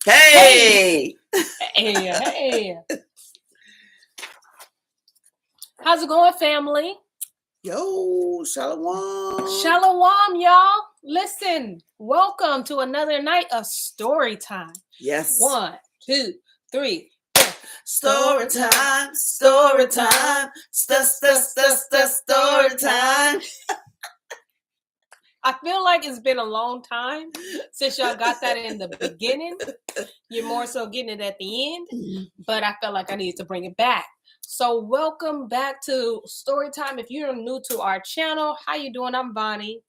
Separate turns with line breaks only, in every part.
Hey!
Hey. How's it going, family?
Yo, shalom.
Shalom, y'all. Listen, welcome to another night of story time.
Yes.
1, 2, 3.
Story time, story time, story time.
I feel like it's been a long time since y'all got that in the beginning. You're more so getting it at the end, but I felt like I needed to bring it back. So welcome back to Storytime. If you're new to our channel, how you doing? I'm Bonnie.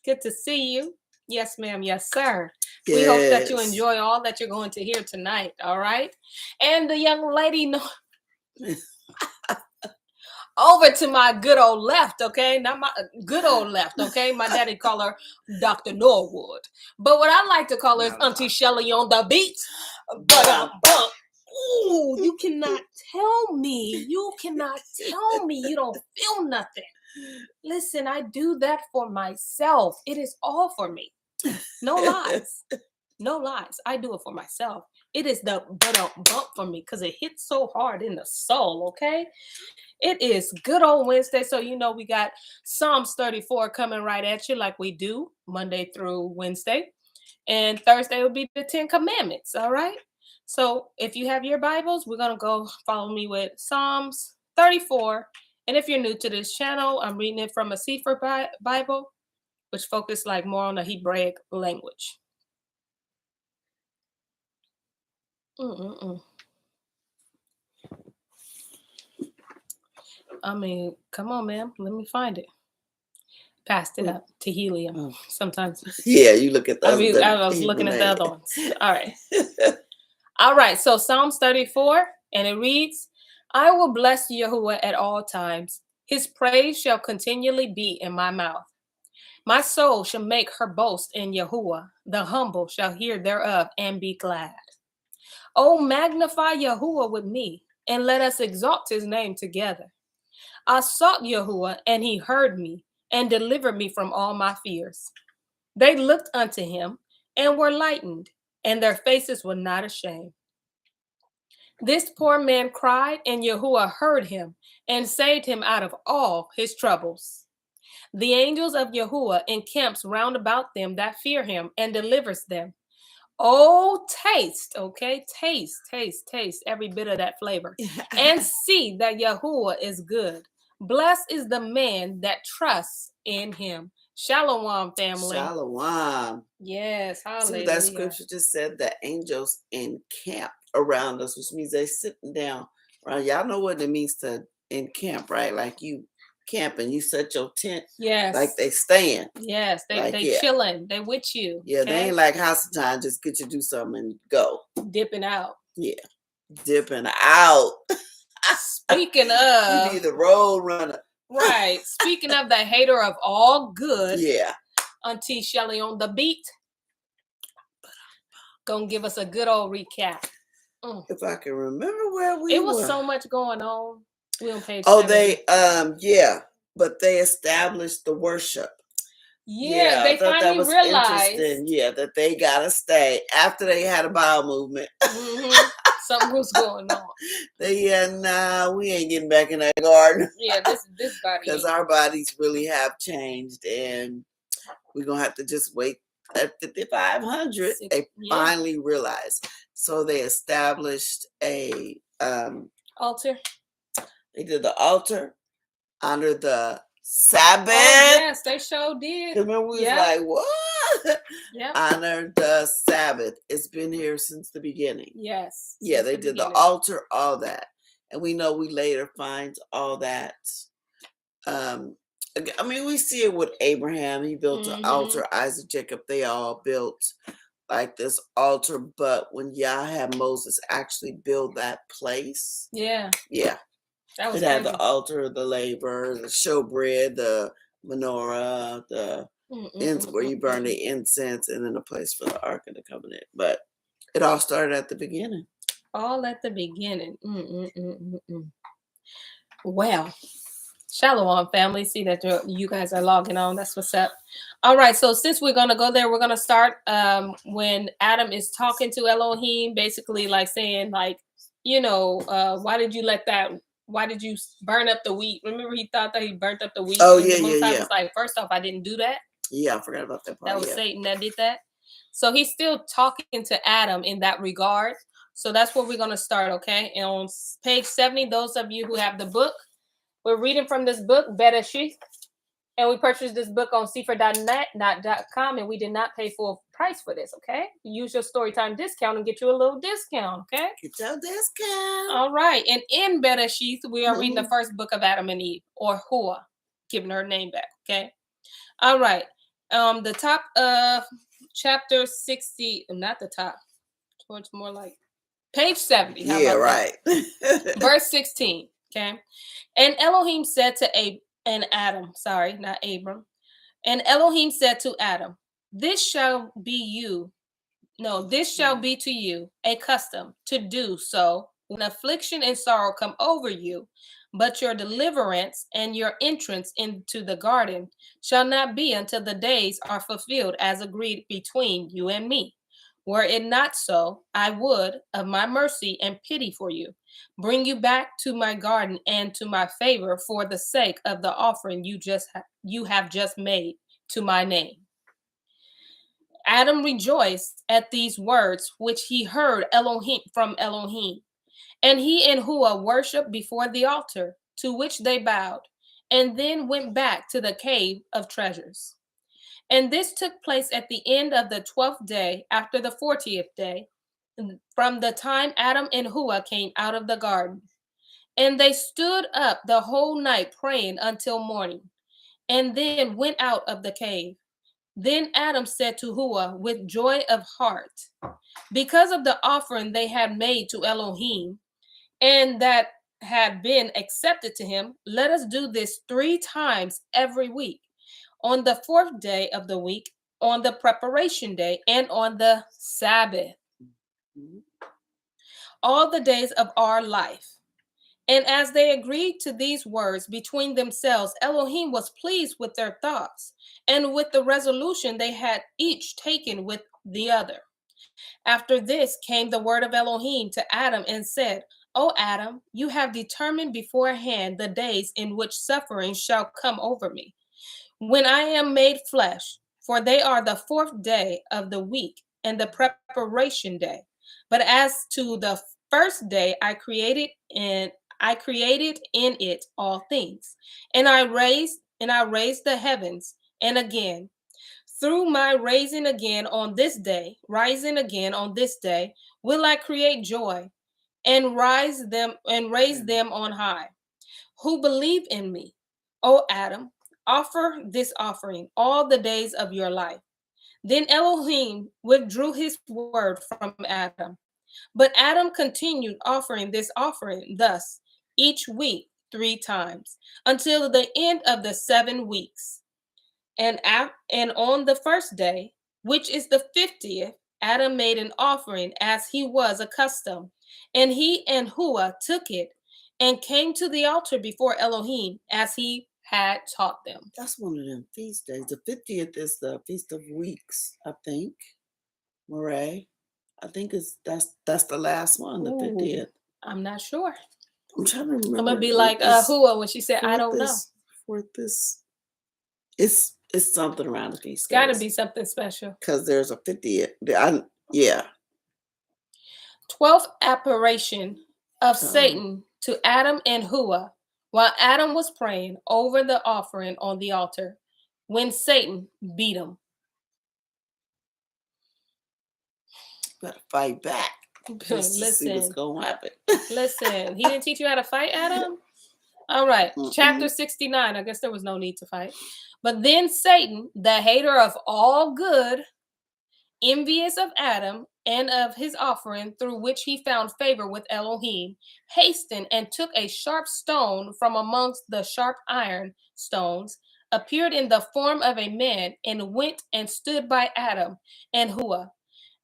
Good to see you. Yes, ma'am. Yes, sir.
Yes.
We hope that you enjoy all that you're going to hear tonight. All right. And the young lady over to my good old left, okay? Not my good old left, okay? My daddy call her Dr. Norwood. But what I like to call her is Auntie Shelly on the beat. Ooh, you cannot tell me. You cannot tell me you don't feel nothing. Listen, I do that for myself. It is all for me. No lies. No lies. I do it for myself. It is the bump for me because it hits so hard in the soul, okay? It is good old Wednesday, so you know we got Psalms 34 coming right at you like we do Monday through Wednesday. And Thursday will be the 10 Commandments, all right? So if you have your Bibles, we're going to go follow me with Psalms 34. And if you're new to this channel, I'm reading it from a Sefer Bible, which focus like more on the Hebraic language. I mean, come on, ma'am. Let me find it. Passed it up to helium. Sometimes.
Yeah, you look at those.
I was looking at the other ones. All right. All right. So Psalms 34, and it reads, I will bless Yahuwah at all times. His praise shall continually be in my mouth. My soul shall make her boast in Yahuwah. The humble shall hear thereof and be glad. Oh, magnify Yahuwah with me, and let us exalt his name together. I sought Yahuwah, and he heard me, and delivered me from all my fears. They looked unto him, and were lightened, and their faces were not ashamed. This poor man cried, and Yahuwah heard him, and saved him out of all his troubles. The angels of Yahuwah encamps round about them that fear him, and delivers them. Oh, taste, okay? Taste every bit of that flavor. And see that Yahuwah is good. Blessed is the man that trusts in him. Shalom, family.
Shalom.
Yes, hallelujah.
See, that scripture just said that angels encamp around us, which means they sitting down around. Y'all know what it means to encamp, right? Like you camping, you set your tent.
Yes.
Like they staying.
Yes, they chilling. They with you.
Yeah, okay? They ain't like house of time, just get you do something and go.
Dipping out.
Yeah. Dipping out.
Speaking of,
you need the road runner.
Right. Speaking of the hater of all good.
Yeah.
Auntie Shelly on the beat. Gonna give us a good old recap.
If I can remember where we were.
It was so much going on. We on page
70.
They
but they established the worship.
Yeah, they finally realized.
That they gotta stay after they had a bowel movement.
Something was going on.
We ain't getting back in that garden.
Yeah, this body.
Because our bodies really have changed, and we're gonna have to just wait at 5,500. They finally realized. So they established a
altar.
They did the altar under the Sabbath.
Oh, yes, they sure did.
Remember, we was like, what? Yeah. Honor the Sabbath. It's been here since the beginning.
Yes.
Yeah, they did the altar, all that. And we know we later find all that. We see it with Abraham. He built an altar. Isaac, Jacob, they all built like this altar. But when Yah had Moses actually build that place. Yeah. Yeah. It had the altar, the laver, the showbread, the menorah, the where you burn the incense, and then a place for the Ark of the Covenant. But it all started at the beginning.
All at the beginning. Well, Shalom, family. See that you guys are logging on. That's what's up. All right. So since we're going to go there, we're going to start when Adam is talking to Elohim, basically like saying like, why did you burn up the wheat? Remember he thought that he burnt up the wheat?
Oh,
and
yeah,
the Most High
yeah.
was like, first off, I didn't do that.
Yeah, I forgot about that part.
That was Satan that did that. So he's still talking to Adam in that regard. So that's where we're going to start, okay? And on page 70, those of you who have the book, we're reading from this book, Bere'Shiyth, and we purchased this book on sefer.net.com, and we did not pay full price for this, okay? Use your Storytime discount and get you a little discount, okay?
Get your discount.
All right, and in Bere'Shiyth, we are reading the first book of Adam and Eve, or Hua, giving her name back, okay? All right, the top of chapter 60, not the top, towards more like page 70.
Yeah, right.
Verse 16, okay? And Elohim said to Adam, not Abram. And Elohim said to Adam, this shall be to you a custom to do so when affliction and sorrow come over you, but your deliverance and your entrance into the garden shall not be until the days are fulfilled as agreed between you and me. Were it not so, I would, of my mercy and pity for you, bring you back to my garden and to my favor for the sake of the offering you have just made to my name. Adam rejoiced at these words which he heard from Elohim, and he and Hua worshipped before the altar, to which they bowed, and then went back to the cave of treasures. And this took place at the end of the 12th day after the 40th day, from the time Adam and Hua came out of the garden. And they stood up the whole night praying until morning, and then went out of the cave. Then Adam said to Hua with joy of heart, because of the offering they had made to Elohim, and that had been accepted to him, let us do this 3 times every week, on the 4th day of the week, on the preparation day, and on the Sabbath, all the days of our life. And as they agreed to these words between themselves, Elohim was pleased with their thoughts and with the resolution they had each taken with the other. After this came the word of Elohim to Adam and said, O Adam, you have determined beforehand the days in which suffering shall come over me, when I am made flesh, for they are the 4th day of the week and the preparation day. But as to the first day, I created in it all things, and I raised the heavens, and again, through my rising again on this day, will I create joy and raise them on high, who believe in me. O Adam, offer this offering all the days of your life. Then Elohim withdrew his word from Adam. But Adam continued offering this offering thus each week 3 times until the end of the 7 weeks. And on the first day, which is the 50th, Adam made an offering as he was accustomed. And he and Hua took it and came to the altar before Elohim as he had taught them.
That's one of them feast days. The 50th is the Feast of Weeks, I think. Murray. I think that's the last one, the 50th.
I'm not sure.
I'm trying to remember.
I'm gonna be like Hua when she said, I don't know.
For this, it's something around the feast.
It's got to be something special.
Because there's a 50th. Yeah.
12th apparition of Satan to Adam and Hua while Adam was praying over the offering on the altar when Satan beat him.
Gotta fight back.
Listen,
see what's gonna happen.
Listen, he didn't teach you how to fight, Adam? All right, chapter 69. I guess there was no need to fight. But then Satan, the hater of all good, envious of Adam and of his offering, through which he found favor with Elohim, hastened and took a sharp stone from amongst the sharp iron stones, appeared in the form of a man, and went and stood by Adam and Hua.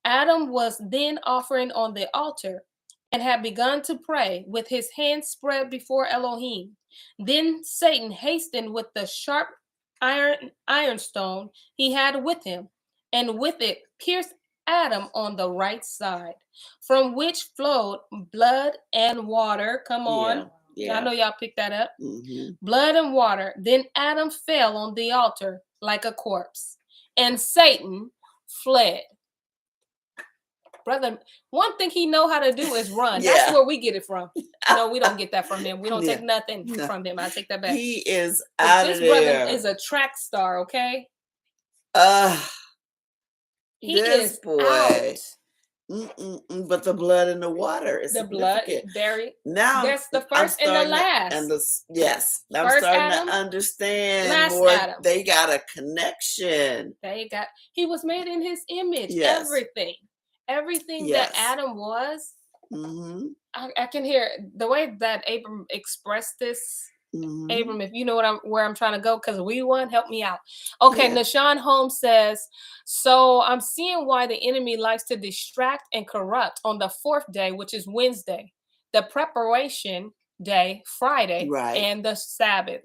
Adam was then offering on the altar, and had begun to pray with his hands spread before Elohim. Then Satan hastened with the sharp iron stone he had with him, and with it pierced Adam on the right side, from which flowed blood and water. Come on. Yeah. I know y'all picked that up. Blood and water. Then Adam fell on the altar like a corpse, and Satan fled. Brother, one thing he know how to do is run. That's where we get it from. No, we don't get that from him. We don't take nothing from him. I take that back.
He is out of there.
This brother is a track star, okay? He is
boy.
Out.
But the blood and the water is
the blood very
now.
There's the first and the last.
I'm starting Adam, to understand last more. Adam. They got a connection.
He was made in his image. Yes. Everything that Adam was. I can hear the way that Abram expressed this. Abram, if you know where I'm trying to go, because we won, help me out. Okay, Nashawn Holmes says, so I'm seeing why the enemy likes to distract and corrupt on the fourth day, which is Wednesday, the preparation day, Friday, and the Sabbath.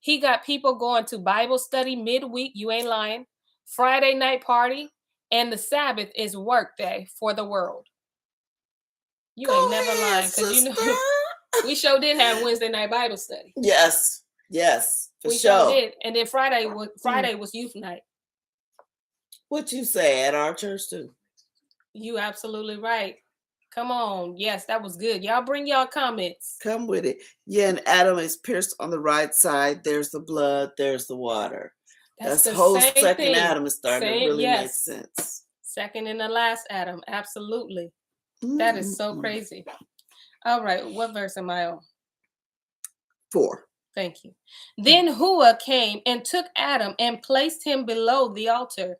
He got people going to Bible study midweek, you ain't lying, Friday night party, and the Sabbath is work day for the world. You ain't never lying, because you know we sure did have Wednesday night Bible study.
Yes, for
we
sure
did. And then Friday was youth night.
What you say at our church too?
You absolutely right. Come on. Yes, that was good. Y'all bring y'all comments.
Come with it. Yeah, and Adam is pierced on the right side. There's the blood. There's the water. That's the whole second thing. Adam is starting to really make sense.
Second and the last Adam. Absolutely. That is so crazy. All right, what verse am I on?
4.
Thank you. Then Hua came and took Adam and placed him below the altar.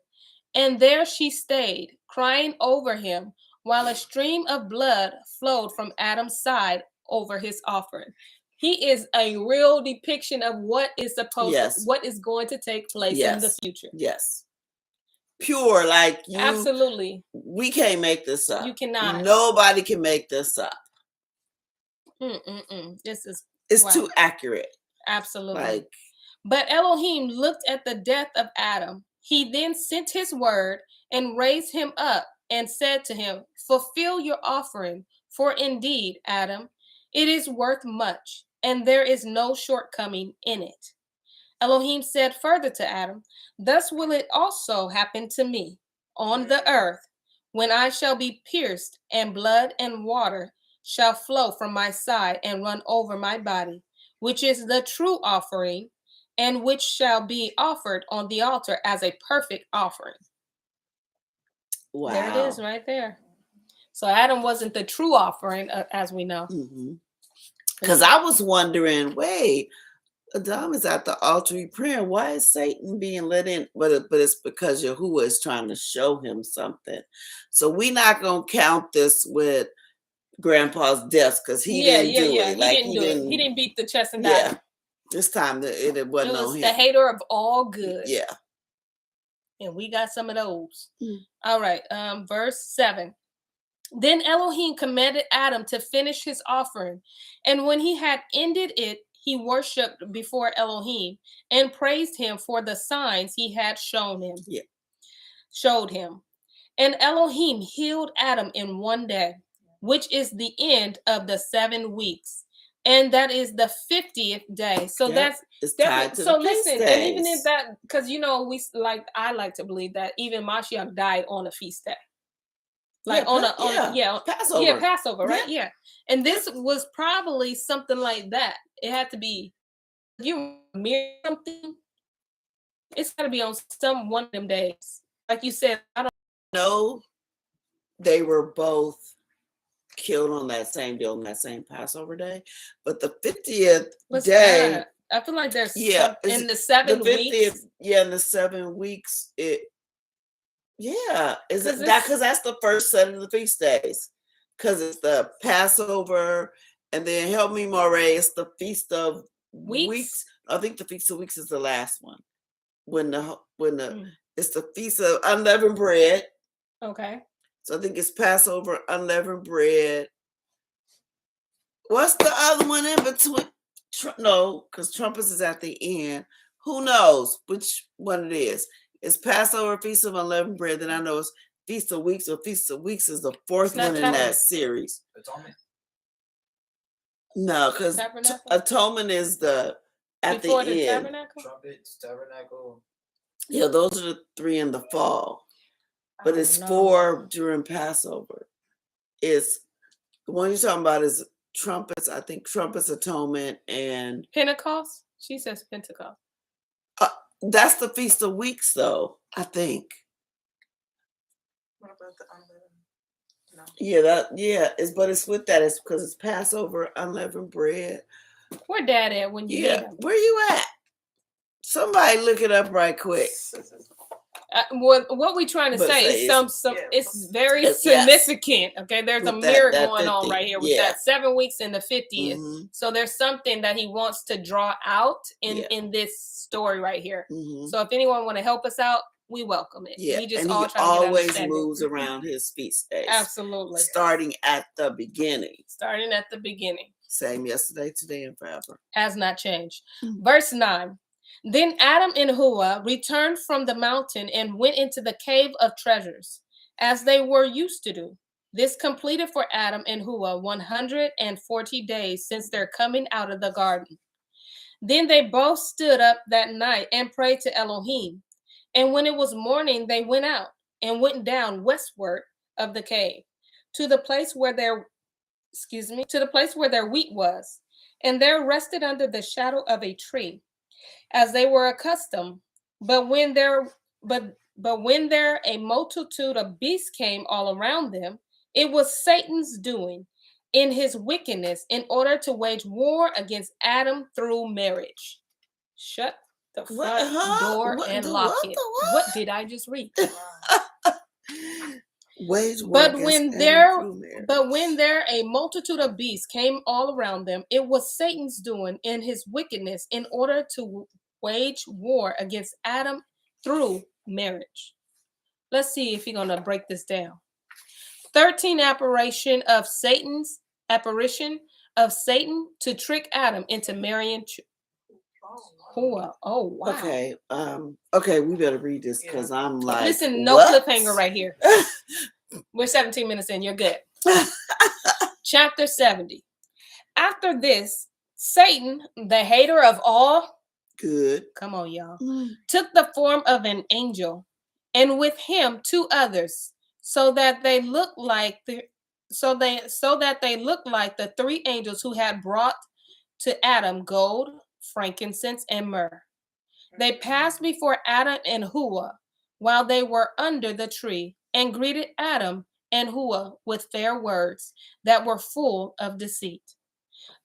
And there she stayed, crying over him, while a stream of blood flowed from Adam's side over his offering. He is a real depiction of what is what is going to take place in the future.
Yes. Pure, like you.
Absolutely.
We can't make this up.
You cannot.
Nobody can make this up. It's too accurate.
Absolutely. But Elohim looked at the death of Adam. He then sent his word and raised him up and said to him, fulfill your offering, for indeed, Adam, it is worth much, and there is no shortcoming in it. Elohim said further to Adam, thus will it also happen to me on the earth, when I shall be pierced, and blood and water shall flow from my side and run over my body, which is the true offering, and which shall be offered on the altar as a perfect offering.
Wow.
There it is right there. So Adam wasn't the true offering, as we know.
Because I was wondering, wait, Adam is at the altar praying. Why is Satan being let in? But it's because Yahuwah is trying to show him something. So we're not going to count this with Grandpa's death, because he didn't do it.
He didn't beat the chest and die.
This time it wasn't on him.
The hater of all good.
Yeah.
And we got some of those. All right. Verse 7. Then Elohim commanded Adam to finish his offering. And when he had ended it, he worshipped before Elohim and praised him for the signs he had showed him. And Elohim healed Adam in one day, which is the end of the 7 weeks. And that is the 50th day. So that's definitely, so listen, and even if that, because I like to believe that even Mashiach died on a feast day. Passover. Yeah, Passover, right? Yeah. And this was probably something like that. It had to be, you mirror something, it's got to be on one of them days. Like you said, I don't
know. They were both killed on that same day, on that same Passover day. But the 50th day,
that? I feel like there's in the 7 weeks.
Yeah, in the 7 weeks, is it that because that's the first set of the feast days? Because it's the Passover, and then help me, Moray, it's the Feast of Weeks. I think the Feast of Weeks is the last one. It's the Feast of Unleavened Bread.
Okay.
So I think it's Passover, unleavened bread, What's the other one in between? No, because trumpets is at the end. Who knows which one it is? It's Passover, Feast of Unleavened Bread. Then I know it's Feast of Weeks, or Feast of Weeks is the fourth one in that series.
Atonement?
No, because Atonement is at
Before
the end.
Tabernacle?
Trumpets, Tabernacle.
Yeah, those are the 3 in the fall. But it's 4 during Passover. It's the one you're talking about is trumpets. I think trumpets, Atonement, and
Pentecost. She says Pentecost.
That's the Feast of Weeks, though. I think.
What about the unleavened? No.
Yeah, but it's with that. It's because it's Passover, unleavened bread.
Where Dad at when you need him?
Where you at? Somebody look it up right quick.
What we trying to say is it's very significant. Okay, there's a mirror going on right here with that 7 weeks in the 50th.
Mm-hmm.
So there's something that he wants to draw out in this story right here.
Mm-hmm.
So if anyone want to help us out, we welcome it.
Yeah,
we just
and
all
he
try
always
to
moves around his feast days.
Absolutely.
Starting at the beginning.
Same
yesterday, today, and forever.
Has not changed. Mm-hmm. Verse 9. Then Adam and Hua returned from the mountain and went into the cave of treasures, as they were used to do. This completed for Adam and Hua 140 days since their coming out of the garden. Then they both stood up that night and prayed to Elohim. And when it was morning, they went out and went down westward of the cave to the place where their wheat was, and there rested under the shadow of a tree, as they were accustomed. But when there a multitude of beasts came all around them, it was Satan's doing in his wickedness, in order to wage war against Adam through marriage. Shut the front door and lock it. What did I just read?
Wage war
but when there a multitude of beasts came all around them, it was Satan's doing in his wickedness, in order to wage war against Adam through marriage. Let's see if you're going to break this down. 13 apparition of Satan to trick Adam into marrying Hua. Oh, wow.
Okay, we better read this because I'm like,
listen, no cliffhanger right here. We're 17 minutes in. You're good. Chapter 70. After this, Satan, the hater of all
good,
come on, y'all, took the form of an angel, and with him 2 others, so that they looked like the 3 angels who had brought to Adam gold, frankincense, and myrrh. They passed before Adam and Hua while they were under the tree, and greeted Adam and Hua with fair words that were full of deceit.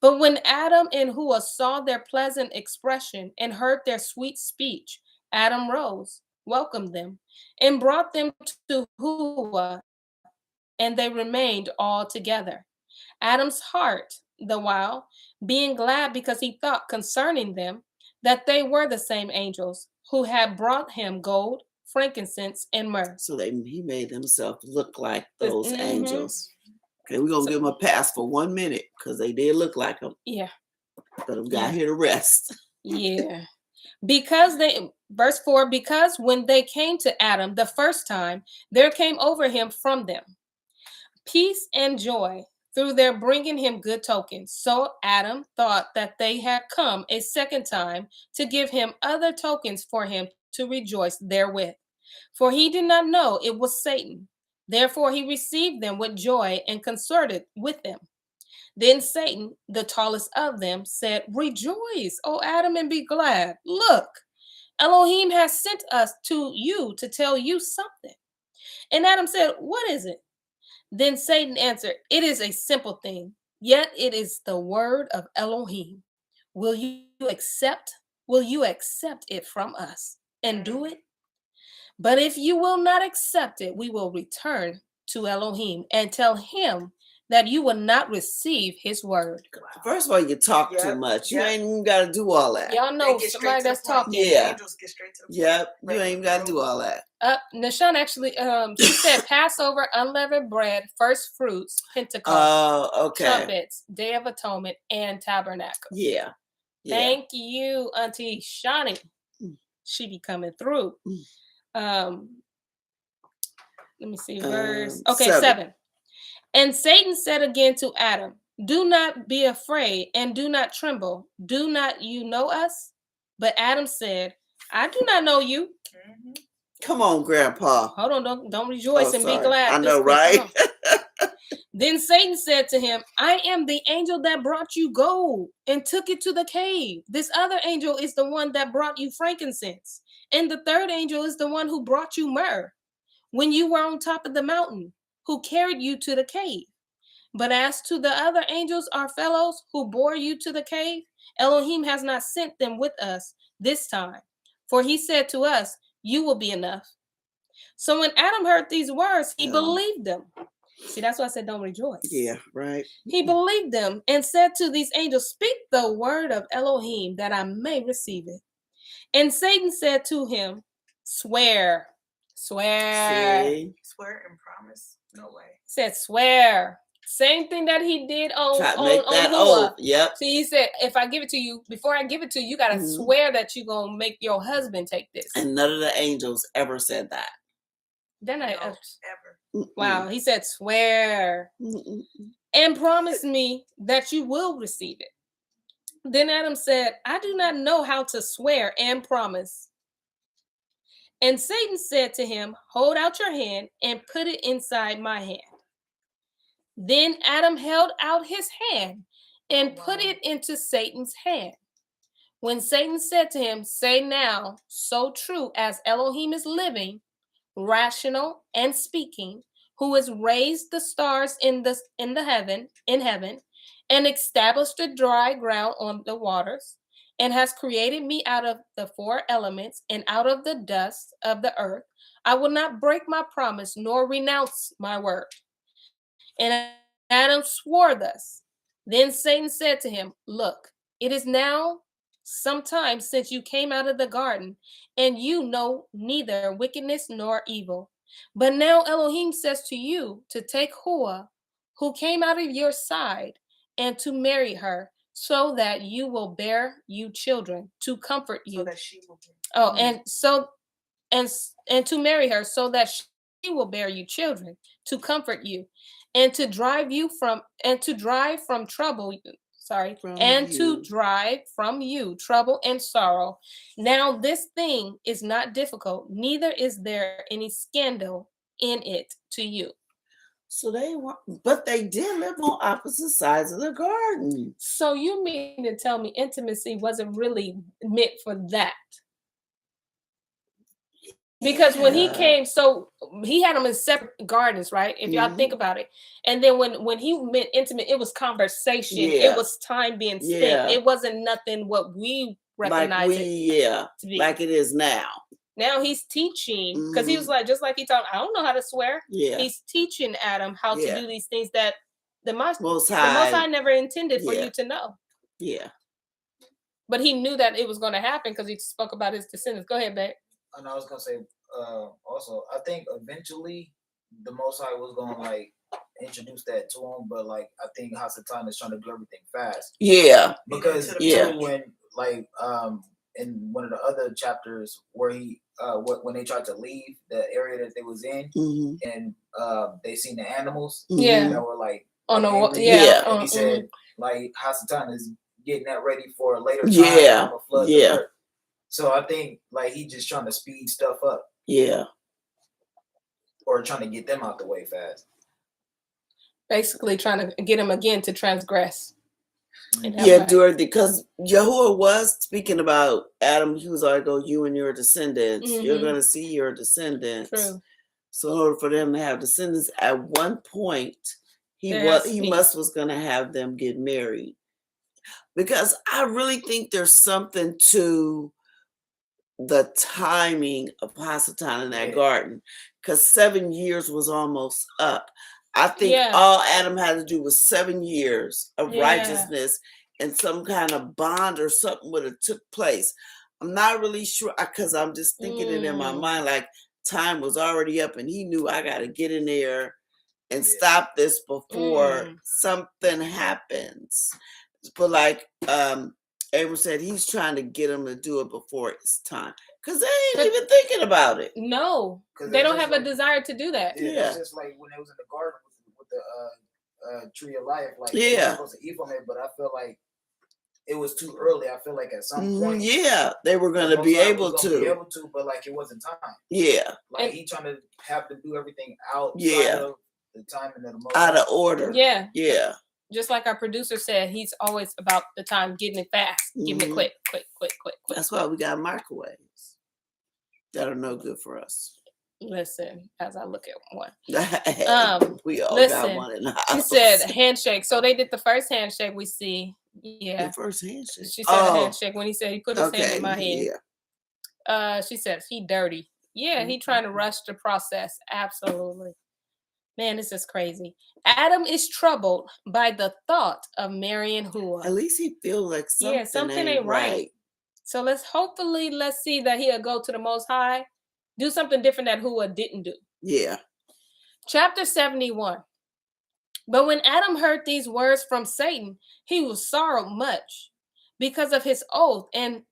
But when Adam and Hua saw their pleasant expression and heard their sweet speech, Adam rose, welcomed them, and brought them to Hua, and they remained all together. Adam's heart, the while, being glad because he thought concerning them that they were the same angels who had brought him gold, frankincense, and myrrh.
So he made himself look like those angels. Okay, we're going to give him a pass for 1 minute because they did look like them.
Yeah.
But them got here to rest.
Yeah. Verse 4, because when they came to Adam the first time, there came over him from them peace and joy through their bringing him good tokens. So Adam thought that they had come a second time to give him other tokens for him to rejoice therewith. For he did not know it was Satan. Therefore he received them with joy and consorted with them. Then Satan, the tallest of them, said, Rejoice, O Adam, and be glad. Look, Elohim has sent us to you to tell you something. And Adam said, What is it? Then Satan answered, It is a simple thing, yet it is the word of Elohim. Will you accept it from us and do it? But if you will not accept it, we will return to Elohim and tell him that you will not receive his word.
First of all, you talk too much. You ain't even got to do all that.
Y'all know somebody that's talking.
Yeah.
Angels get straight to the point.
Yep. You ain't even got to do all that.
Nashawn actually, she said Passover, unleavened bread, first fruits, Pentecost, trumpets, Day of Atonement, and Tabernacle.
Yeah.
Thank you, Auntie Shawnee. She be coming through. Let me see, verse. Okay, 7. And Satan said again to Adam, do not be afraid and do not tremble. Do not you know us? But Adam said, I do not know you.
Come on, Grandpa.
Hold on, don't rejoice and be glad.
I know, right?
Then Satan said to him, I am the angel that brought you gold and took it to the cave. This other angel is the one that brought you frankincense. And the third angel is the one who brought you myrrh when you were on top of the mountain, who carried you to the cave. But as to the other angels, our fellows who bore you to the cave, Elohim has not sent them with us this time. For he said to us, you will be enough. So when Adam heard these words, he believed them. See, that's why I said don't rejoice.
Yeah, right.
He believed them and said to these angels, speak the word of Elohim that I may receive it. And Satan said to him, swear.
See?
Swear and promise. No way.
Said swear. Same thing that he did on
Hua. Yep.
See, he said, if I give it to you, before I give it to you, you got to swear that you're going to make your husband take this.
And none of the angels ever said that.
Then I
ever.
Wow. He said, swear and promise me that you will receive it. Then Adam said, I do not know how to swear and promise. And Satan said to him, hold out your hand and put it inside my hand. Then Adam held out his hand and put it into Satan's hand. When Satan said to him, say now, so true as Elohim is living, rational and speaking, who has raised the stars in heaven, and established the dry ground on the waters, and has created me out of the 4 elements and out of the dust of the earth, I will not break my promise nor renounce my word. And Adam swore thus. Then Satan said to him, look, it is now some time since you came out of the garden, and you know neither wickedness nor evil. But now Elohim says to you to take Hua, who came out of your side, and to marry her, so that you will bear you children, to comfort you.
So that she will be.
And to marry her, so that she will bear you children, to comfort you, and to drive from you trouble and sorrow. Now this thing is not difficult, neither is there any scandal in it to you.
So they did live on opposite sides of the garden.
So you mean to tell me intimacy wasn't really meant for that? Because when he came, so he had them in separate gardens, right? If y'all think about it. And then when he meant intimate, it was conversation. It was time being spent. It wasn't nothing what we recognize to be.
Like it is now.
Now he's teaching, because he was like, just like he taught, I don't know how to swear.
Yeah.
He's teaching Adam how to do these things that the Most
High
never intended for you to know.
Yeah.
But he knew that it was going to happen because he spoke about his descendants. Go ahead, babe.
And I was gonna say, also, I think eventually the Most High was gonna like introduce that to him, but like I think Hasatan is trying to do everything fast.
Yeah.
Because when like in one of the other chapters where he when they tried to leave the area that they was in, and they seen the animals that were like and he said like Hasatan is getting that ready for a later time of a flood the earth. So I think like he just trying to speed stuff up.
Yeah.
Or trying to get them out the way fast.
Basically trying to get him again to transgress.
Because Yahuwah was speaking about Adam. He was like, "Oh, you and your descendants, you're going to see your descendants."
True.
So in order for them to have descendants, at one point, he was going to have them get married. Because I really think there's something to the timing of Hasatan in that garden, because 7 years was almost up. I think all Adam had to do was 7 years of righteousness, and some kind of bond or something would have took place. I'm not really sure, because I'm just thinking it in my mind, like time was already up and he knew I got to get in there and stop this before something happens. But like Abram said, he's trying to get him to do it before it's time. Because they ain't even thinking about it.
No. They don't have a desire to do that.
Yeah. It's just like when they was in the garden with the tree of life. Like, they were supposed to eat from it, but I feel like it was too early. I feel like at some point,
they were going to be able to,
but like it wasn't time.
Like
he trying to have to do everything outside of the time and the most
out of order.
Yeah. Just like our producer said, he's always about the time, getting it fast, giving it quick.
That's why we got microwaves that are no good for us.
Listen, as I look at one.
We all got one in the house.
He said handshake. So they did the first handshake we see. Yeah.
The first handshake.
She said a handshake when he said he put his hand in my hand. She said he dirty. Yeah, he trying to rush the process. Absolutely. Man, this is crazy. Adam is troubled by the thought of marrying Hua.
At least he feels like something ain't right.
So let's see that he'll go to the Most High, do something different that Hua didn't do.
Yeah.
Chapter 71. But when Adam heard these words from Satan, he was sorrowed much because of his oath and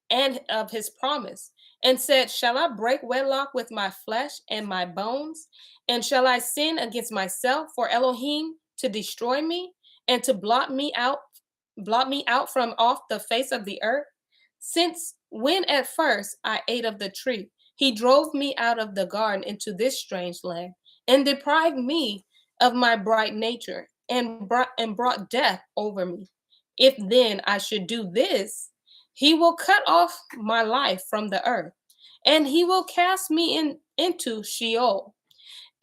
of his promise, and said, shall I break wedlock with my flesh and my bones? And shall I sin against myself for Elohim to destroy me and to blot me out from off the face of the earth? Since when at first I ate of the tree, he drove me out of the garden into this strange land and deprived me of my bright nature and brought death over me. If then I should do this, he will cut off my life from the earth, and he will cast me into Sheol,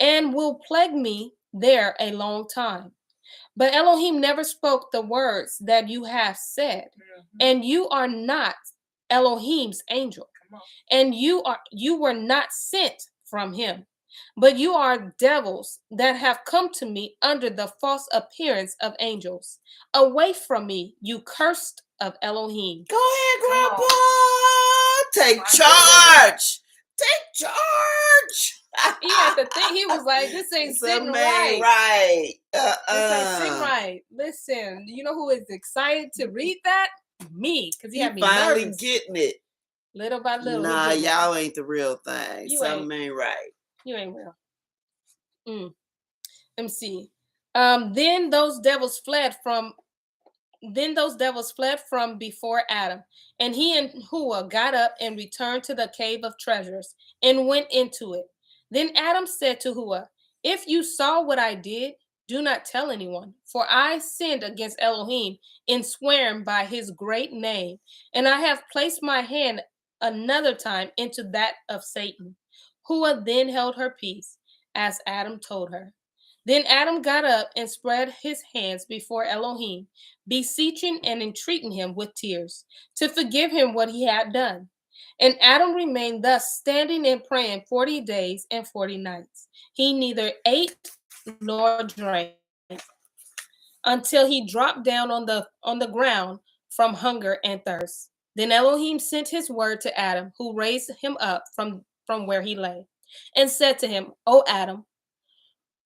and will plague me there a long time. But Elohim never spoke the words that you have said, and you are not Elohim's angel, and you were not sent from him, but you are devils that have come to me under the false appearance of angels. Away from me, you cursed of Elohim.
Go ahead, Grandpa. Take charge. Take charge.
He had to think. He was like, this ain't sitting right. This ain't sitting right. Listen, you know who is excited to read that? Me, because he had me
finally
nervous.
Getting it.
Little by little.
Nah, y'all ain't the real thing. Something ain't right.
You ain't real. Let me see. Then those devils fled from before Adam, and he and Hua got up and returned to the cave of treasures and went into it. Then Adam said to Hua, if you saw what I did, do not tell anyone, for I sinned against Elohim in swearing by his great name, and I have placed my hand another time into that of Satan. Hua then held her peace, as Adam told her. Then Adam got up and spread his hands before Elohim, beseeching and entreating him with tears to forgive him what he had done. And Adam remained thus standing and praying 40 days and 40 nights. He neither ate nor drank until he dropped down on the ground from hunger and thirst. Then Elohim sent his word to Adam, who raised him up from where he lay, and said to him, O Adam,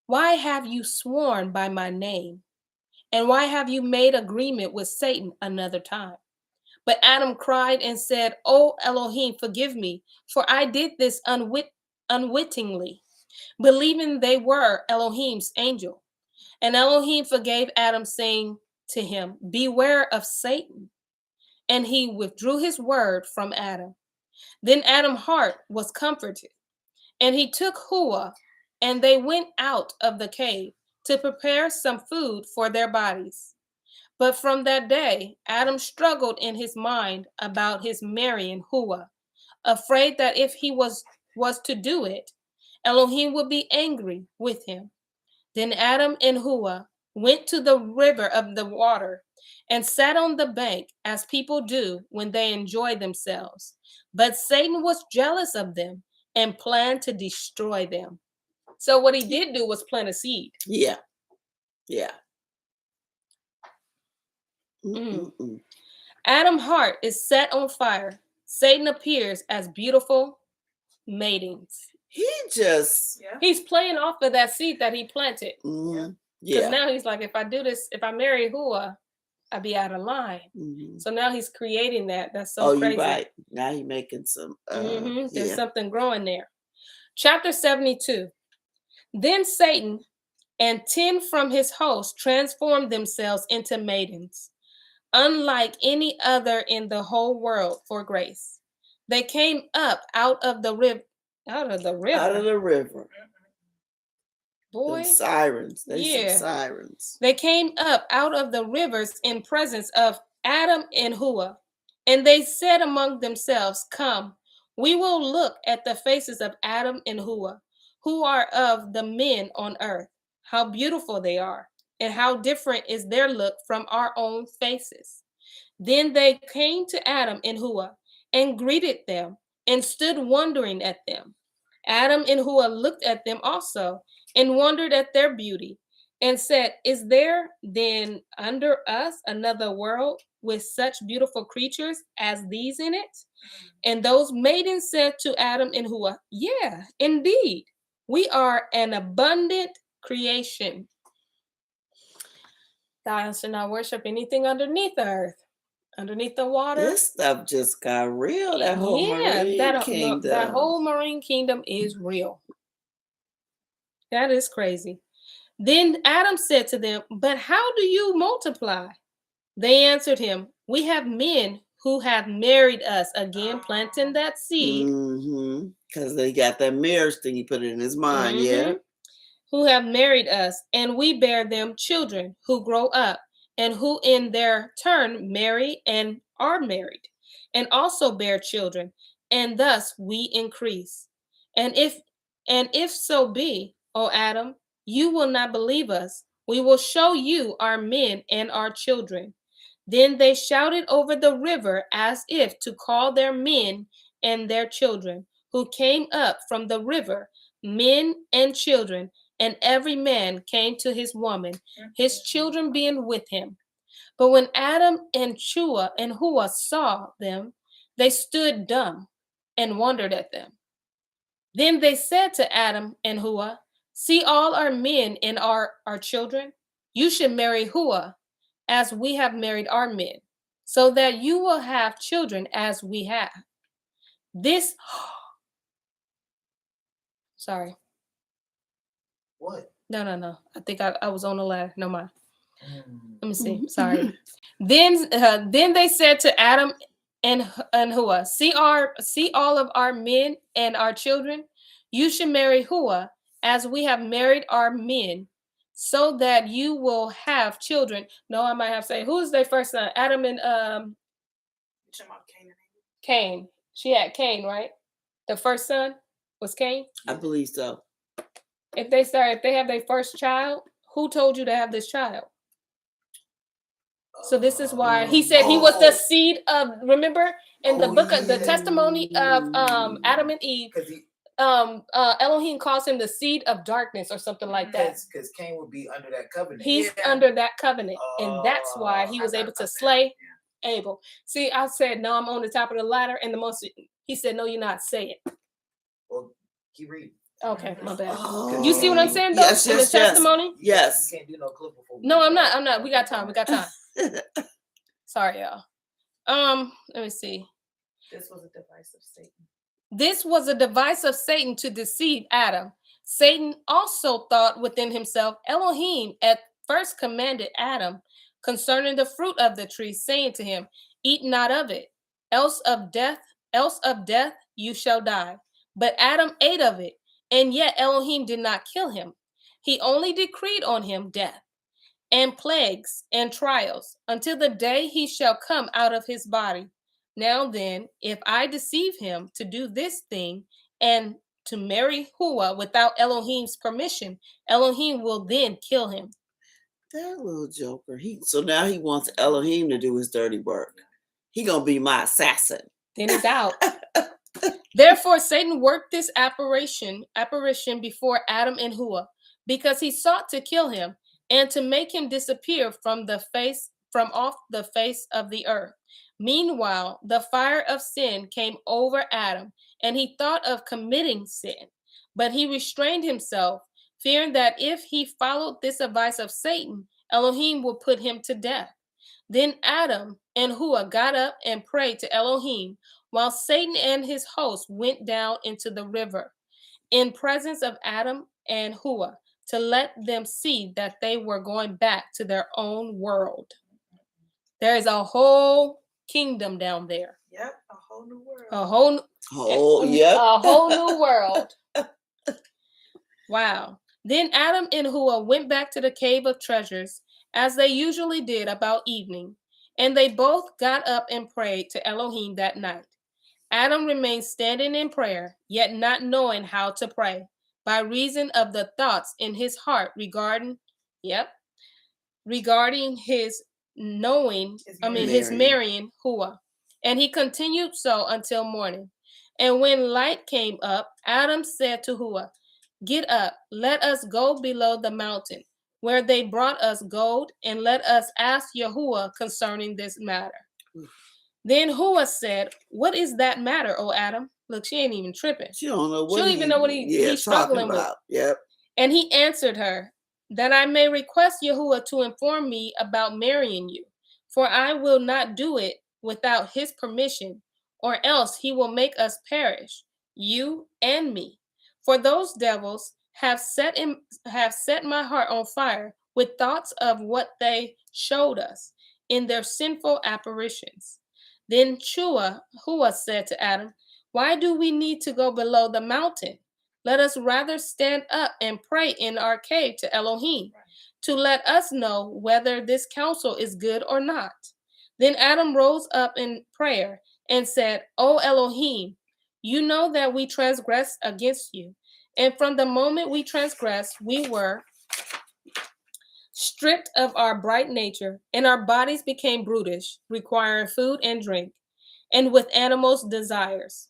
why have you sworn by my name? And why have you made agreement with Satan another time? But Adam cried and said, O Elohim, forgive me, for I did this unwittingly, believing they were Elohim's angel. And Elohim forgave Adam, saying to him, beware of Satan. And he withdrew his word from Adam. Then Adam's heart was comforted, and he took Hua, and they went out of the cave to prepare some food for their bodies. But from that day, Adam struggled in his mind about his marrying Hua, afraid that if he was to do it, Elohim would be angry with him. Then Adam and Hua went to the river of the water and sat on the bank as people do when they enjoy themselves. But Satan was jealous of them and planned to destroy them. So what he did do was plant a seed.
Yeah. Yeah.
Adam's heart is set on fire. Satan appears as beautiful maidens.
He's
playing off of that seed that he planted. Because
Yeah.
now he's like, if I do this, if I marry Hua, I'll be out of line. So now he's creating that. That's so crazy.
You're right. Now he's making some.
There's something growing there. Chapter 72. Then Satan and 10 from his host transformed themselves into maidens, unlike any other in the whole world for grace. They came up out of the river. Out of the river. Boy.
The sirens. Some sirens.
They came up out of the rivers in presence of Adam and Hua. And they said among themselves, come, we will look at the faces of Adam and Hua, who are of the men on earth. How beautiful they are, and how different is their look from our own faces. Then they came to Adam and Hua and greeted them and stood wondering at them. Adam and Hua looked at them also and wondered at their beauty and said, is there then under us another world with such beautiful creatures as these in it? And those maidens said to Adam and Hua, yeah, indeed, we are an abundant creation. Thou shalt not worship anything underneath the earth, underneath the water.
This stuff just got real. That whole marine kingdom.
That whole marine kingdom is real. That is crazy. Then Adam said to them, but how do you multiply? They answered him, we have men who have married us. Again, planting that seed.
Because they got that marriage thing, he put it in his mind, yeah.
Who have married us, and we bear them children who grow up, and who in their turn marry and are married, and also bear children, and thus we increase. And if so be, O Adam, you will not believe us, we will show you our men and our children. Then they shouted over the river as if to call their men and their children, who came up from the river, men and children, and every man came to his woman, his children being with him. But when Adam and Hua saw them, they stood dumb and wondered at them. Then they said to Adam and Hua, see all our men and our children? You should marry Hua, as we have married our men, so that you will have children as we have. This, sorry.
What?
No. I think I was on the ladder. No mind. Let me see. Sorry. Then they said to Adam and Hua, see all of our men and our children. You should marry Hua, as we have married our men, so that you will have children. No, I might have to say, who's their first son? Adam and Cain. She had Cain, right? The first son was Cain?
I believe so.
If they have their first child, who told you to have this child? So this is why he said he was the seed of, remember in the book of the testimony of Adam and Eve, Elohim calls him the seed of darkness or something like that.
Because Cain would be under that covenant.
He's under that covenant. And that's why he was able to slay Abel. See, I said, no, I'm on the top of the ladder. And he said, no, you're not. Say it.
Well, keep reading.
Okay, my bad. You see what I'm saying, though?
Yes,
in the testimony?
Yes.
You can't do no clip before.
No, I'm not. We got time. Sorry, y'all. Let me see.
This was a device of Satan.
This was a device of Satan to deceive Adam. Satan also thought within himself, Elohim at first commanded Adam concerning the fruit of the tree, saying to him, eat not of it, else of death you shall die. But Adam ate of it, and yet Elohim did not kill him. He only decreed on him death and plagues and trials until the day he shall come out of his body. Now then, if I deceive him to do this thing and to marry Hua without Elohim's permission, Elohim will then kill him.
That little joker. So now he wants Elohim to do his dirty work. He gonna be my assassin.
Then it's out. Therefore, Satan worked this apparition before Adam and Hua, because he sought to kill him. and to make him disappear from off the face of the earth. Meanwhile, the fire of sin came over Adam, and he thought of committing sin. But he restrained himself, fearing that if he followed this advice of Satan, Elohim would put him to death. Then Adam and Hua got up and prayed to Elohim, while Satan and his host went down into the river, in presence of Adam and Hua, to let them see that they were going back to their own world. There is a whole kingdom down there.
Yep, a whole new world.
A whole new world. Wow. Then Adam and Hua went back to the cave of treasures, as they usually did about evening, and they both got up and prayed to Elohim that night. Adam remained standing in prayer, yet not knowing how to pray, by reason of the thoughts in his heart regarding his marrying Hua. And he continued so until morning. And when light came up, Adam said to Hua, "Get up, let us go below the mountain, where they brought us gold, and let us ask Yahuwah concerning this matter." Then Hua said, "What is that matter, O Adam?" Look, she ain't even tripping.
She don't know what
she don't even know what he's struggling with.
Yep.
And he answered her, "That I may request Yahuwah to inform me about marrying you, for I will not do it without his permission, or else he will make us perish, you and me. For those devils have set my heart on fire with thoughts of what they showed us in their sinful apparitions." Then Hua said to Adam, "Why do we need to go below the mountain? Let us rather stand up and pray in our cave to Elohim, to let us know whether this counsel is good or not." Then Adam rose up in prayer and said, "O Elohim, you know that we transgressed against you. And from the moment we transgressed, we were stripped of our bright nature, and our bodies became brutish, requiring food and drink, and with animals' desires.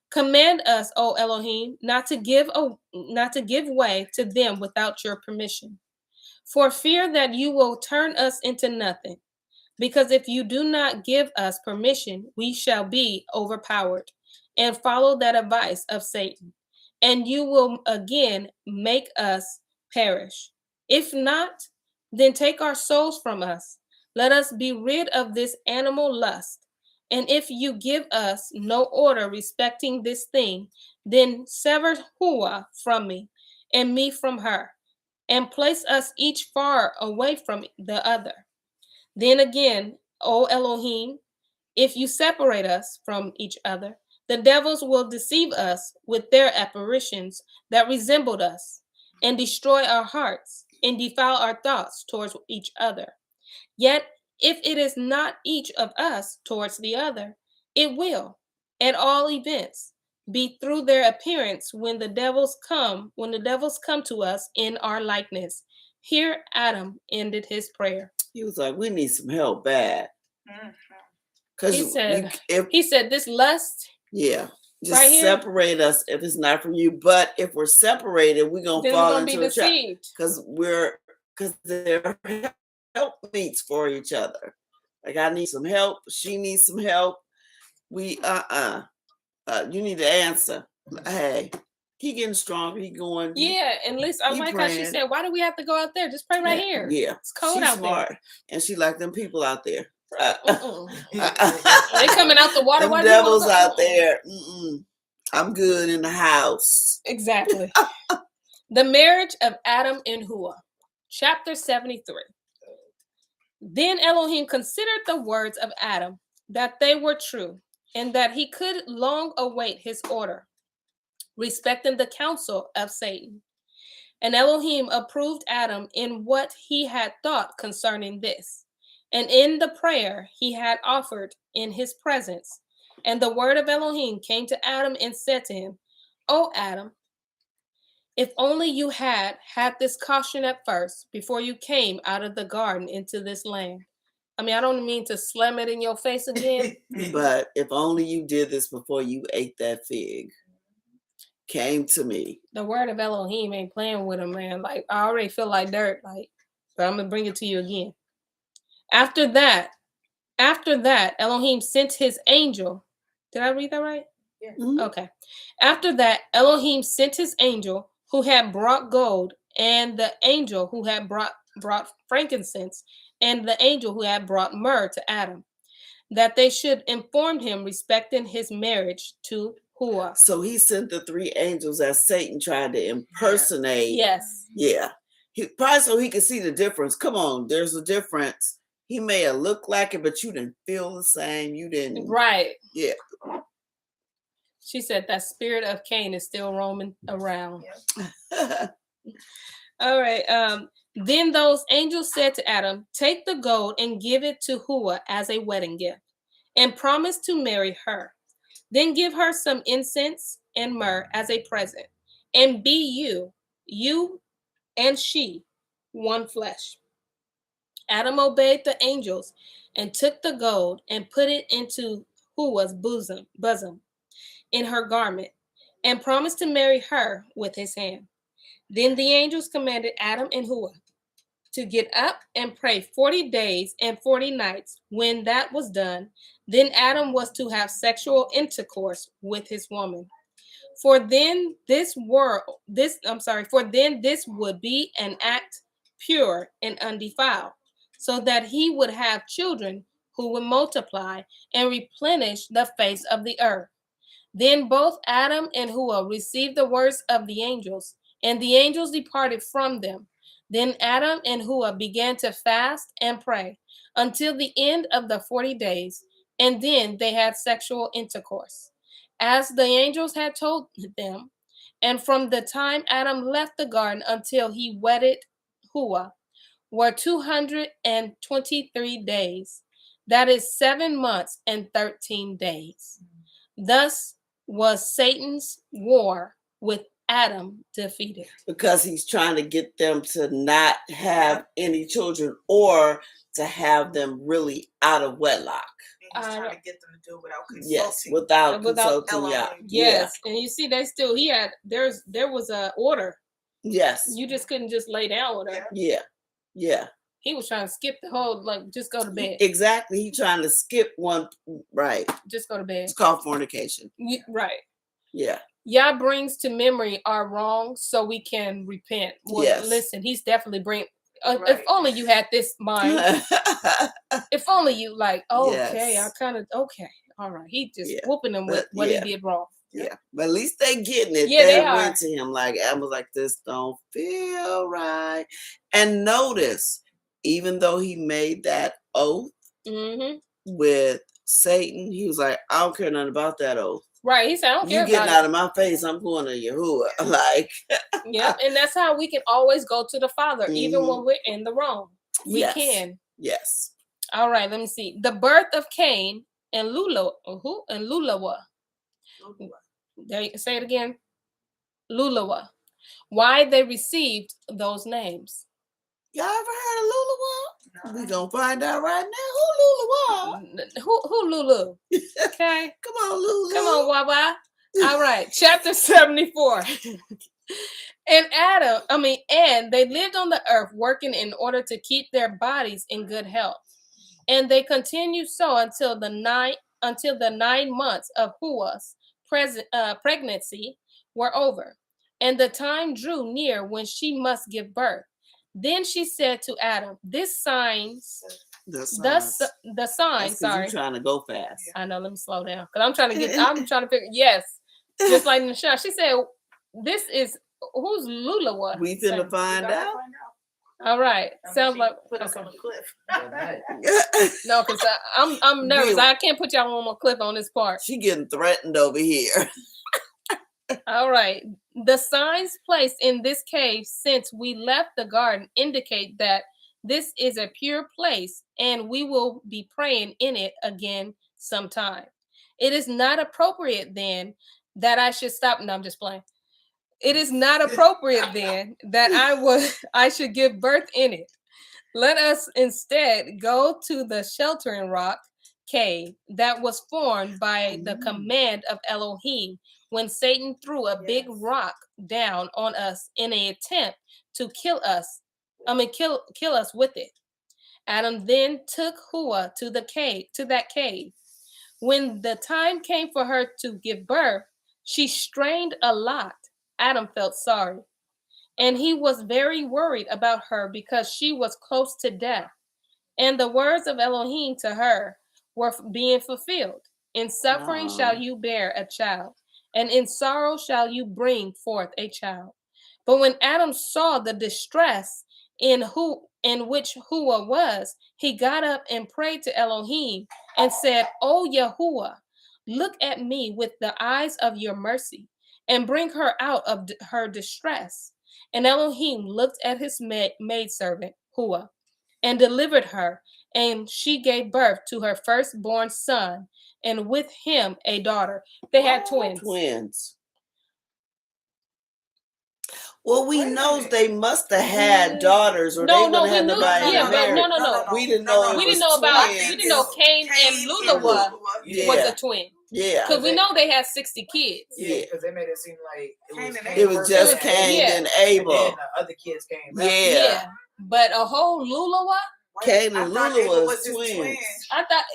Command us, O Elohim, not to give way to them without your permission, for fear that you will turn us into nothing. Because if you do not give us permission, we shall be overpowered and follow that advice of Satan, and you will again make us perish. If not, then take our souls from us. Let us be rid of this animal lust. And if you give us no order respecting this thing, then sever Hua from me, and me from her, and place us each far away from the other. Then again, O Elohim, if you separate us from each other, the devils will deceive us with their apparitions that resembled us, and destroy our hearts, and defile our thoughts towards each other. Yet, if it is not each of us towards the other, it will, at all events, be through their appearance when the devils come to us in our likeness. Here Adam ended his prayer.
He was like, "We need some help bad." Because
he said this lust.
Yeah. Just right separate us if it's not from you. But if we're separated, we're gonna fall into a trap. Because they're helpmeets for each other. Like, I need some help, she needs some help. We you need to answer. Hey, he getting stronger, he going.
Yeah, and listen, I like how she said, "Why do we have to go out there? Just pray right here."
Yeah,
it's cold out
smart.
there.
And she like them people out there.
They coming out the water.
Them devils out there. I'm good in the house.
Exactly. The marriage of Adam and Hua. Chapter 73. Then Elohim considered the words of Adam, that they were true, and that he could long await his order, respecting the counsel of Satan. And Elohim approved Adam in what he had thought concerning this, and in the prayer he had offered in his presence. And the word of Elohim came to Adam and said to him, "O Adam, if only you had this caution at first, before you came out of the garden into this land." I mean, I don't mean to slam it in your face again.
But if only you did this before you ate that fig. Came to me.
The word of Elohim ain't playing with him, man. Like, I already feel like dirt. Like, But I'm gonna bring it to you again. After that, Elohim sent his angel. Did I read that right?
Yeah.
Mm-hmm.
Okay. After that, Elohim sent his angel who had brought gold, and the angel who had brought frankincense, and the angel who had brought myrrh to Adam, that they should inform him respecting his marriage to Hua.
So he sent the 3 angels as Satan tried to impersonate.
Yes.
Yeah. Probably so he could see the difference. Come on, there's a difference. He may have looked like it, but you didn't feel the same. You didn't.
Right.
Yeah.
She said that spirit of Cain is still roaming around.
Yeah.
All right. Then those angels said to Adam, "Take the gold and give it to Hua as a wedding gift, and promise to marry her. Then give her some incense and myrrh as a present, and be you and she, one flesh." Adam obeyed the angels and took the gold and put it into Hua's bosom in her garment, and promised to marry her with his hand. Then the angels commanded Adam and Hua to get up and pray 40 days and 40 nights. When that was done, then Adam was to have sexual intercourse with his woman. For then this would be an act pure and undefiled, so that he would have children who would multiply and replenish the face of the earth. Then both Adam and Hua received the words of the angels, and the angels departed from them. Then Adam and Hua began to fast and pray until the end of the 40 days, and then they had sexual intercourse, as the angels had told them. And from the time Adam left the garden until he wedded Hua were 223 days. That is 7 months and 13 days. Thus was Satan's war with Adam defeated.
Because he's trying to get them to not have any children, or to have them really out of wedlock.
And he's trying to get them to do it without consulting.
Yes, without consulting. Yeah.
Yes, and you see, there was a order.
Yes.
You just couldn't just lay down with her.
Yeah. Yeah.
He was trying to skip the whole, just go to bed.
Exactly. He trying to skip one. Right.
Just go to bed.
It's called fornication.
Right.
Yeah.
Yah brings to memory our wrongs so we can repent. Well,
yes.
Listen, he's definitely bringing. If only you had this mind. If only you okay, yes. Okay, all right. He just whooping them with what he did wrong.
Yeah, but at least they getting it.
Yeah, they
went to him Adam was like, this don't feel right. And notice, even though he made that oath with Satan, he was like, I don't care nothing about that oath.
Right, he said, I don't care about it.
You getting out of my face, I'm going to Yahuwah.
Yeah, and that's how we can always go to the Father, even when we're in the wrong. We can.
Yes.
All right, let me see. The birth of Cain and Lulawa. There, say it again. Lulawa. Why they received those names.
Y'all ever heard of Lulawa? No. We gonna find out right now. Who Lulawa?
Who Lulu? Okay.
Come on, Lulu.
Come on, Wawa. All right. Chapter 74. And they lived on the earth working in order to keep their bodies in good health. And they continued so until the 9 months of Hua's pregnancy were over, and the time drew near when she must give birth. Then she said to Adam, the sign, sorry.
You're trying to go fast.
I know, let me slow down. Because I'm trying to figure, yes. Just like Nisha. She said, this is, who's Lulawa?
We finna find out.
All right. Sounds like
put us on a cliff.
No, because I'm nervous. I can't put y'all on a cliff on this part.
She getting threatened over here.
All right. The signs placed in this cave since we left the garden indicate that this is a pure place, and we will be praying in it again sometime. It is not appropriate then that I should stop. No, I'm just playing. It is not appropriate then that I should give birth in it. Let us instead go to the sheltering rock cave that was formed by the command of Elohim when Satan threw a big rock down on us in an attempt to kill us kill us with it. Adam then took Hua to that cave. When the time came for her to give birth, she strained a lot. Adam felt sorry, and he was very worried about her because she was close to death. And the words of Elohim to her were being fulfilled. In suffering shall you bear a child, and in sorrow shall you bring forth a child. But when Adam saw the distress in which Hua was, he got up and prayed to Elohim and said, "O Yahuwah, look at me with the eyes of your mercy and bring her out of her distress." And Elohim looked at his maidservant, Hua, and delivered her, and she gave birth to her firstborn son, and with him a daughter. They had twins.
Well, we know they must have had daughters, or they wouldn't have nobody.
No.
We didn't know.
We didn't know about. We didn't know Cain and Lulawa was a twin.
Yeah,
because we know they had 60 kids.
Yeah, because they made it seem like
it was just Cain and Abel.
And then the other kids came.
Yeah,
but a whole Lulawa.
Cain and Lulawa was twins.
I thought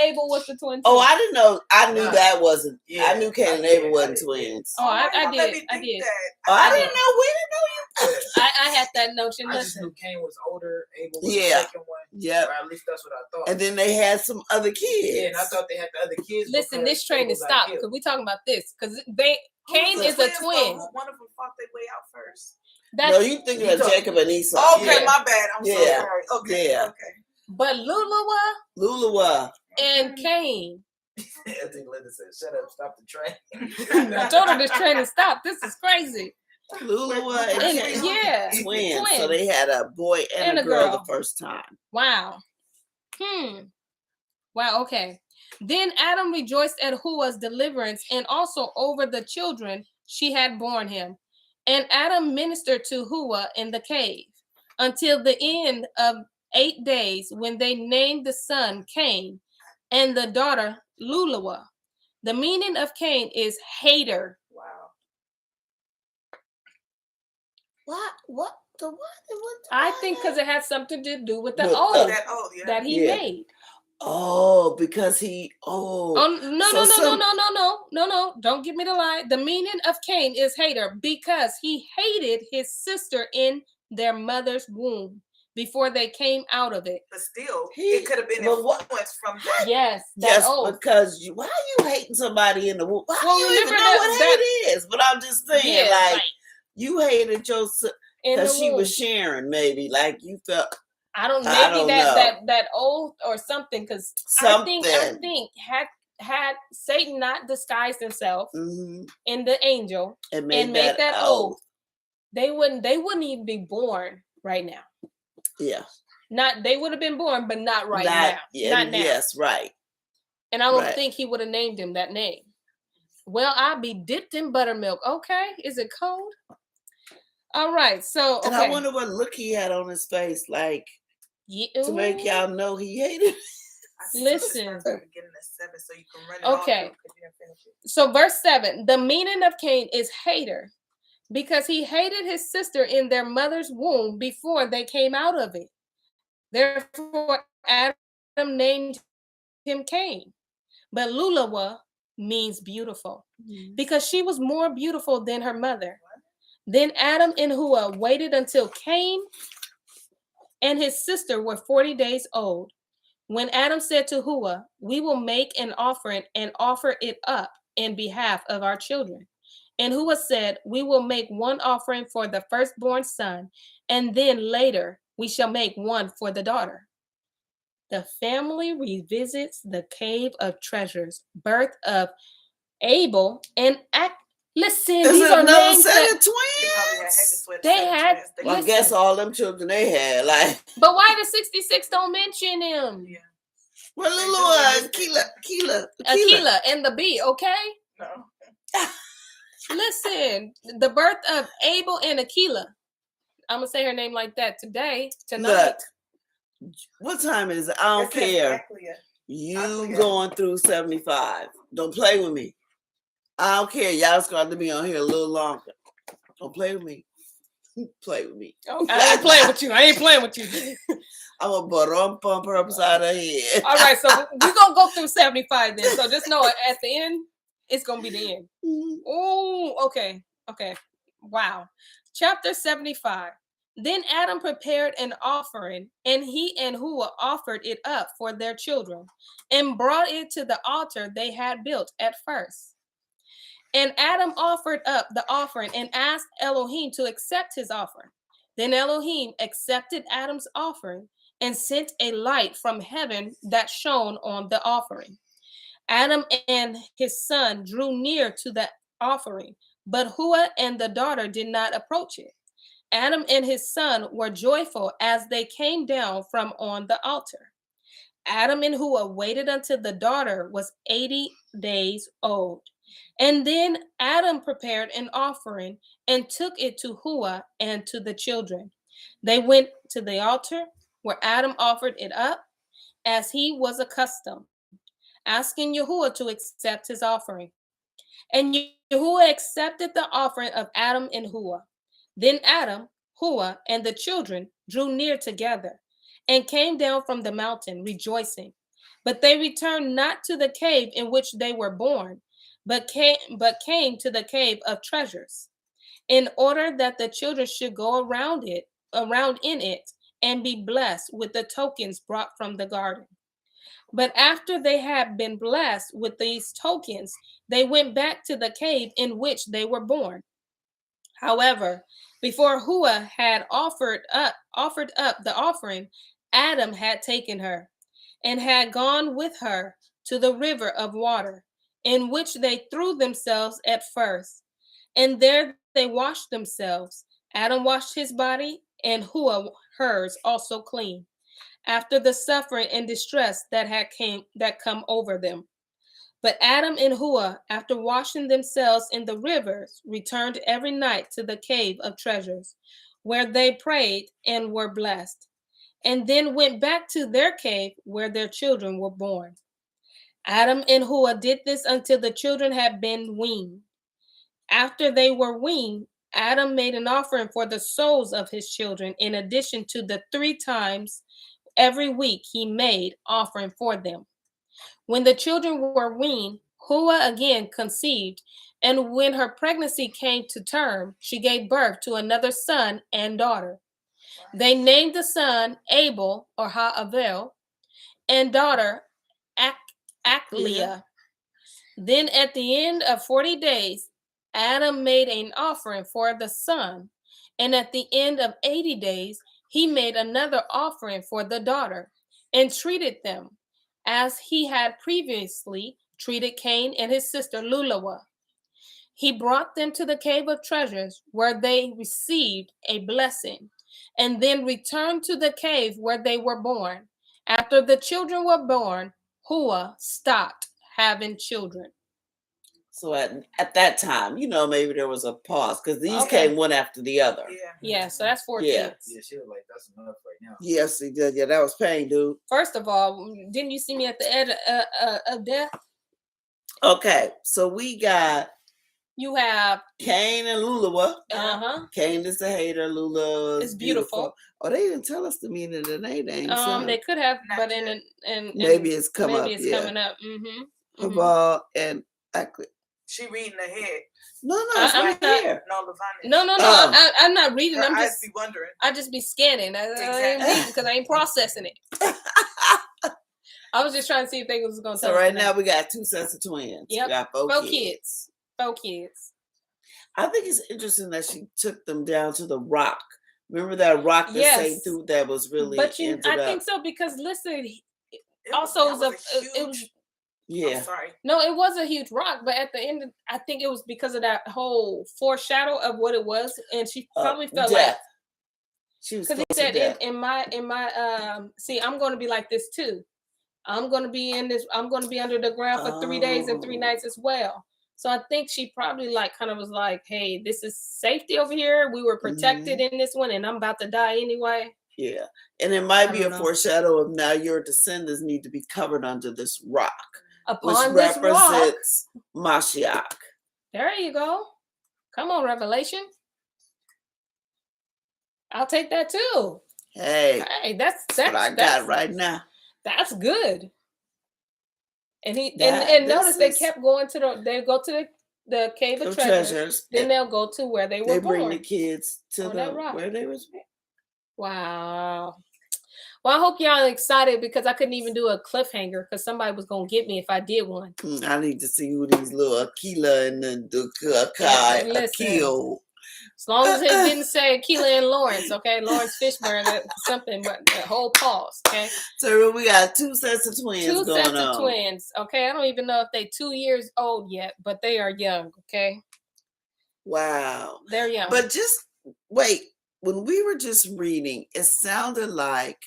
Abel was the twin.
Oh, I didn't know. I knew that wasn't. I knew Cain and Abel wasn't twins.
Oh, I did.
Oh, I didn't know. We didn't know you.
I had that notion.
I just knew Cain was older. Abel was the second one.
Yeah.
Or at least that's what I thought.
And then they had some other kids.
Yeah, and I thought they had the other kids.
Listen, this train is stopped because we talking about this because Cain is a twin.
One of them fought their way out first.
No, you thinking of Jacob and Esau.
Okay, my bad. I'm so sorry. Okay, okay.
But Lulawa
and
Cain.
I think Linda said, "Shut up, stop the train."
I told her this train is stopped. This is crazy.
Lulawa and Cain, twins. So they had a boy and a girl the first time.
Wow. Wow. Okay. Then Adam rejoiced at Hua's deliverance and also over the children she had borne him. And Adam ministered to Hua in the cave until the end of 8 days, when they named the son Cain and the daughter Lulawa. The meaning of Cain is hater.
Wow.
What?
I think because it has something to do with the oath that he made.
Oh, because he. Oh
no! Don't give me the lie. The meaning of Cain is hater because he hated his sister in their mother's womb before they came out of it.
But still, it could have been influenced from that.
Yes,
because why are you hating somebody in the womb? Well, you even know what hate is. But I'm just saying, you hated your sister because she was sharing. Maybe like you felt.
I don't know. That oath or something, because I think had Satan not disguised himself in the angel and made that oath, they wouldn't even be born right now.
Yeah.
They would have been born, but not now.
Yeah,
not now.
Yes, right.
And I don't think he would have named him that name. Well, I'll be dipped in buttermilk. Okay. Is it cold? All right. So
and I wonder what look he had on his face, like to make y'all know he hated.
Listen. Okay. So verse 7, the meaning of Cain is hater because he hated his sister in their mother's womb before they came out of it. Therefore, Adam named him Cain. But Lulawa means beautiful because she was more beautiful than her mother. Then Adam and Hua waited until Cain and his sister were 40 days old. When Adam said to Hua, "We will make an offering and offer it up in behalf of our children." And Hua said, "We will make one offering for the firstborn son, and then later we shall make one for the daughter." The family revisits the cave of treasures, birth of Abel and Listen, these are
another set of twins.
They had.
Well, I guess all them children they had, like.
But why the 66 don't mention him?
Yeah. Well, little Aquila
and the B, okay?
No.
Listen, the birth of Abel and Aquila. I'm gonna say her name like that tonight.
Look, what time is it? I don't care. You going through 75? Don't play with me. I don't care. Y'all just got to be on here a little longer. Don't play with me. Play with me.
Okay. I ain't playing with you. I ain't playing with you.
I'm a bump her upside her head.
All right, so we're going to go through 75 then. So just know at the end, it's going to be the end. Oh, okay. Okay. Wow. Chapter 75. Then Adam prepared an offering, and he and Hua offered it up for their children, and brought it to the altar they had built at first. And Adam offered up the offering and asked Elohim to accept his offering. Then Elohim accepted Adam's offering and sent a light from heaven that shone on the offering. Adam and his son drew near to the offering, but Hua and the daughter did not approach it. Adam and his son were joyful as they came down from on the altar. Adam and Hua waited until the daughter was 80 days old. And then Adam prepared an offering and took it to Hua and to the children. They went to the altar where Adam offered it up as he was accustomed, asking Yahuwah to accept his offering. And Yahuwah accepted the offering of Adam and Hua. Then Adam, Hua, and the children drew near together and came down from the mountain, rejoicing. But they returned not to the cave in which they were born, but came to the cave of treasures, in order that the children should go around in it, and be blessed with the tokens brought from the garden. But after they had been blessed with these tokens, they went back to the cave in which they were born. However, before Hua had offered up the offering, Adam had taken her and had gone with her to the river of water, in which they threw themselves at first. And there they washed themselves. Adam washed his body, and Hua hers also clean, after the suffering and distress that come over them. But Adam and Hua, after washing themselves in the rivers, returned every night to the cave of treasures, where they prayed and were blessed, and then went back to their cave where their children were born. Adam and Hua did this until the children had been weaned. After they were weaned, Adam made an offering for the souls of his children, in addition to the 3 times every week he made offering for them. When the children were weaned, Hua again conceived, and when her pregnancy came to term, she gave birth to another son and daughter. They named the son Abel, or Ha-Avel, and daughter Aklia. Then at the end of 40 days, Adam made an offering for the son, and at the end of 80 days, he made another offering for the daughter, and treated them as he had previously treated Cain and his sister Lulawa. He brought them to the cave of treasures, where they received a blessing, and then returned to the cave where they were born. After the children were born, Hua stopped having children.
So at that time, maybe there was a pause, because these came one after the other.
Yeah, so that's 4 kids.
Yeah, she was like, that's enough right now.
Yes, he did. Yeah, that was pain, dude.
First of all, didn't you see me at the edge of death?
Okay, so we got...
You have
Cain and Lulawa.
Cain
is the hater. Lula
is beautiful.
Oh, they didn't tell us the meaning of the name.
They could have, but
maybe it's coming up.
Coming up.
And
she reading ahead.
No, it's right here.
No,
No. I'm not reading.
I'm
just
be wondering.
I just be scanning. I ain't reading because I ain't processing it. I was just trying to see if they was going to.
So right now we got 2 sets of twins.
Yep.
We got 4 kids.
4 kids.
I think it's interesting that she took them down to the rock. Remember that rock that Satan threw that was really.
But I think so, because listen, it was.
Yeah.
I'm sorry.
No, it was a huge rock, but at the end, I think it was because of that whole foreshadow of what it was, and she probably felt
death.
like
she was.
Because he said in my see, I'm going to be like this too. I'm going to be in this. I'm going to be under the ground for 3 days and 3 nights as well. So I think she probably kind of was like, hey, this is safety over here. We were protected in this one, and I'm about to die anyway.
Yeah. And it might be a foreshadow of now your descendants need to be covered under this rock, which represents Mashiach.
There you go. Come on, Revelation. I'll take that too.
Hey,
that's
what I got right now.
That's good. And and notice they kept going to they go to the cave of treasures. Then they'll go to where they were born.
They bring the kids to where they was born.
Wow. Well, I hope y'all excited because I couldn't even do a cliffhanger because somebody was gonna get me if I did one.
I need to see who these little Akila and the Akil.
As long as it didn't say Akila and Lawrence, okay? Lawrence Fishburne, something, but the whole pause, okay?
So we got 2 sets of twins going on. 2 sets of
twins, okay? I don't even know if they're 2 years old yet, but they are young, okay?
Wow.
They're young.
But just wait, when we were just reading, it sounded like,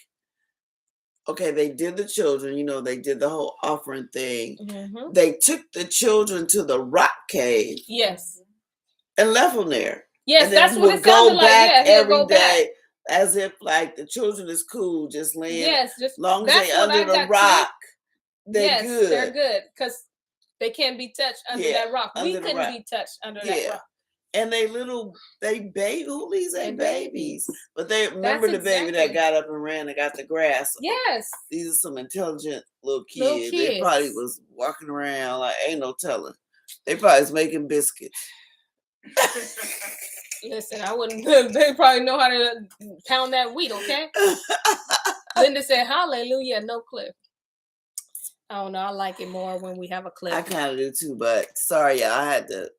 okay, they did the children, they did the whole offering thing. Mm-hmm. They took the children to the rock cave.
Yes.
And left them there.
Yes, that's what it sounded like. Yeah,
every day, as if like the children is cool, just laying.
Yes, just
long as they under the rock, they're good.
They're good because they can't be touched under that rock. We couldn't be touched under that rock.
And they babies ain't babies, but they remember the baby that got up and ran and got the grass.
Yes,
these are some intelligent little kids. They probably was walking around like ain't no telling. They probably was making biscuits.
Listen, I wouldn't. They probably know how to pound that wheat. Okay. Linda said, "Hallelujah, no clip." I don't know. I like it more when we have a clip.
I kind of do too, but sorry, y'all. I had to.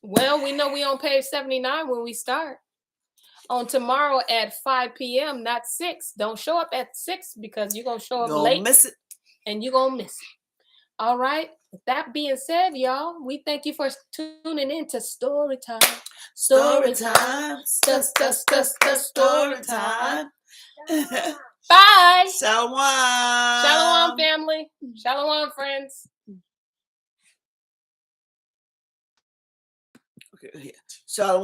Well, we know we on page 79 when we start. On tomorrow at 5 p.m., not 6. Don't show up at 6 because you're gonna show up late.
Miss it.
And you're gonna miss it. All right. With that being said, y'all, we thank you for tuning in to Story Time.
Story Time. Story Time.
Bye.
Shalom.
Shalom, family. Shalom, friends.
Okay. Shalom.